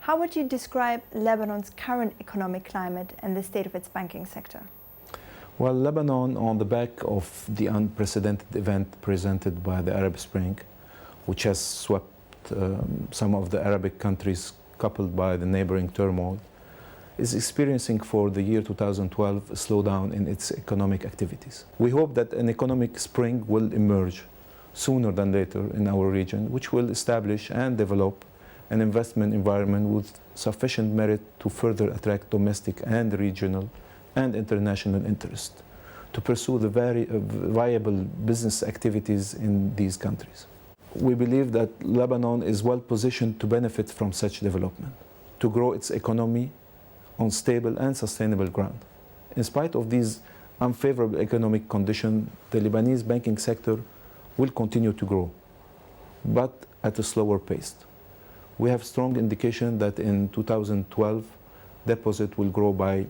How would you describe Lebanon's current economic climate and the state of its banking sector? Well, Lebanon, on the back of the unprecedented event presented by the Arab Spring, which has swept some of the Arabic countries coupled by the neighboring turmoil, is experiencing for the year 2012 a slowdown in its economic activities. We hope that an economic spring will emerge sooner than later in our region, which will establish and develop an investment environment with sufficient merit to further attract domestic and regional and international interest to pursue the very viable business activities in these countries. We believe that Lebanon is well positioned to benefit from such development, to grow its economy on stable and sustainable ground. In spite of these unfavorable economic conditions, the Lebanese banking sector will continue to grow, but at a slower pace. We have strong indication that in 2012, deposit will grow by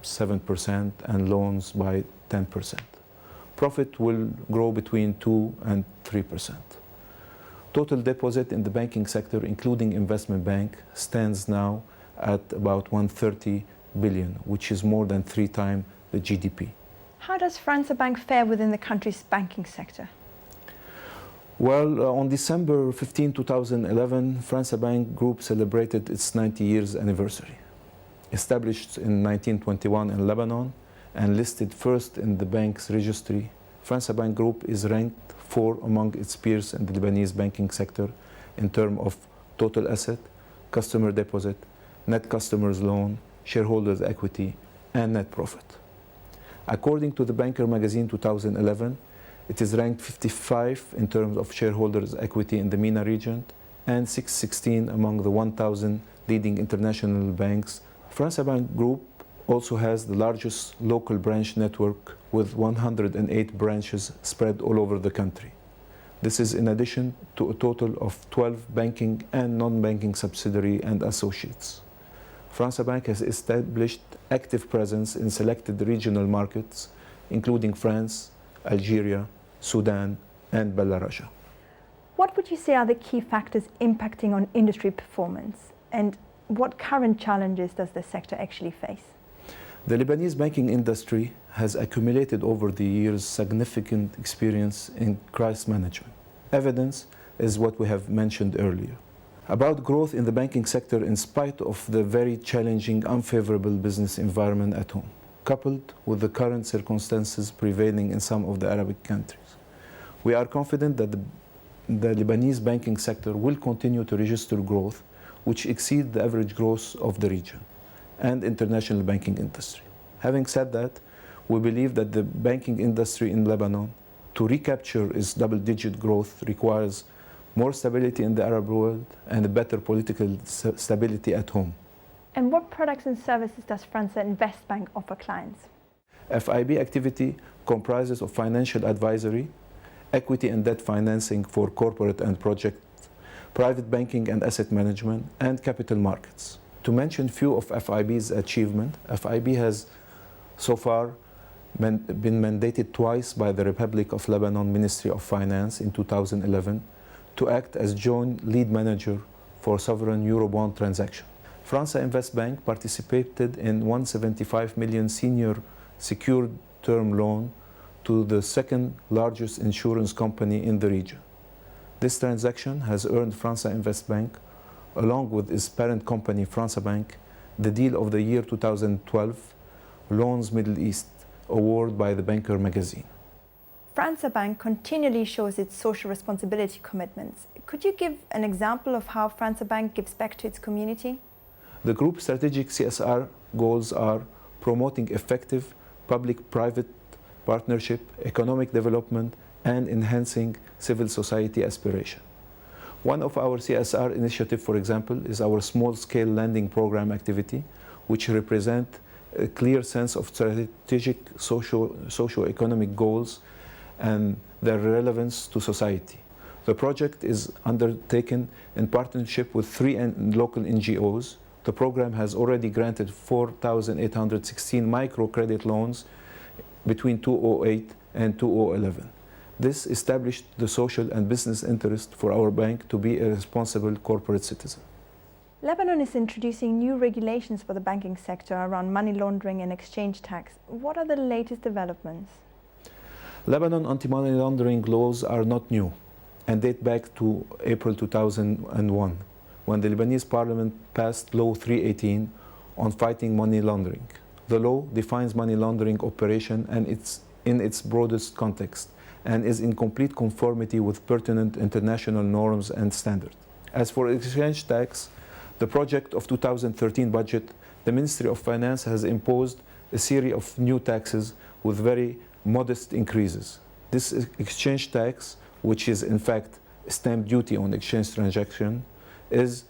7% and loans by 10%. Profit will grow between 2 and 3%. Total deposit in the banking sector, including investment bank, stands now at about 130 billion, which is more than 3 times the GDP. How does France Bank fare within the country's banking sector? Well, on December 15, 2011, France Bank Group celebrated its 90 years anniversary. Established in 1921 in Lebanon and listed first in the bank's registry, France Bank Group is ranked 4 among its peers in the Lebanese banking sector in terms of total asset, customer deposit, net customers loan, shareholders equity, and net profit. According to the Banker magazine 2011, it is ranked 55 in terms of shareholders equity in the MENA region and 616 among the 1,000 leading international banks. France Bank Group also has the largest local branch network with 108 branches spread all over the country. This is in addition to a total of 12 banking and non-banking subsidiaries and associates. France Bank has established active presence in selected regional markets, including France, Algeria, Sudan, and Belarus. What would you say are the key factors impacting on industry performance, and what current challenges does the sector actually face? The Lebanese banking industry has accumulated over the years significant experience in crisis management. Evidence is what we have mentioned earlier about growth in the banking sector in spite of the very challenging, unfavorable business environment at home, coupled with the current circumstances prevailing in some of the Arabic countries. We are confident that the Lebanese banking sector will continue to register growth which exceed the average growth of the region and international banking industry. Having said that, we believe that the banking industry in Lebanon, to recapture its double-digit growth, requires more stability in the Arab world and a better political stability at home. And what products and services does France Invest Bank offer clients? FIB activity comprises of financial advisory, equity and debt financing for corporate and project, private banking and asset management, and capital markets. To mention few of FIB's achievements, FIB has so far been mandated twice by the Republic of Lebanon Ministry of Finance in 2011 to act as joint lead manager for sovereign Eurobond transaction. France Invest Bank participated in 175 million senior secured term loan to the second largest insurance company in the region. This transaction has earned France Invest Bank, along with its parent company France Bank, the Deal of the Year 2012 Loans Middle East award by the Banker magazine. France Bank continually shows its social responsibility commitments. Could you give an example of how France Bank gives back to its community? The group's strategic CSR goals are promoting effective public-private partnership, economic development, and enhancing civil society aspiration. One of our CSR initiatives, for example, is our small-scale lending program activity, which represent a clear sense of strategic socio-economic goals and their relevance to society. The project is undertaken in partnership with 3 local NGOs. The program has already granted 4,816 microcredit loans between 2008 and 2011. This established the social and business interest for our bank to be a responsible corporate citizen. Lebanon is introducing new regulations for the banking sector around money laundering and exchange tax. What are the latest developments? Lebanon anti-money laundering laws are not new and date back to April 2001, when the Lebanese parliament passed Law 318 on fighting money laundering. The law defines money laundering operation and it's in its broadest context and is in complete conformity with pertinent international norms and standards. As for exchange tax, the project of 2013 budget, the Ministry of Finance has imposed a series of new taxes with very modest increases. This exchange tax, which is in fact stamp duty on exchange transaction, is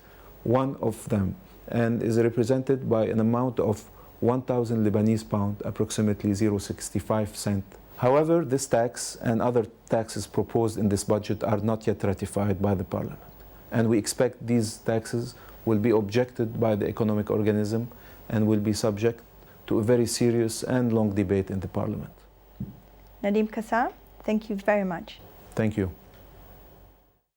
one of them and is represented by an amount of 1,000 Lebanese pound, approximately 0.65 cent. However, this tax and other taxes proposed in this budget are not yet ratified by the parliament. And we expect these taxes will be objected by the economic organism and will be subject to a very serious and long debate in the parliament. Nadim Kassar, thank you very much. Thank you.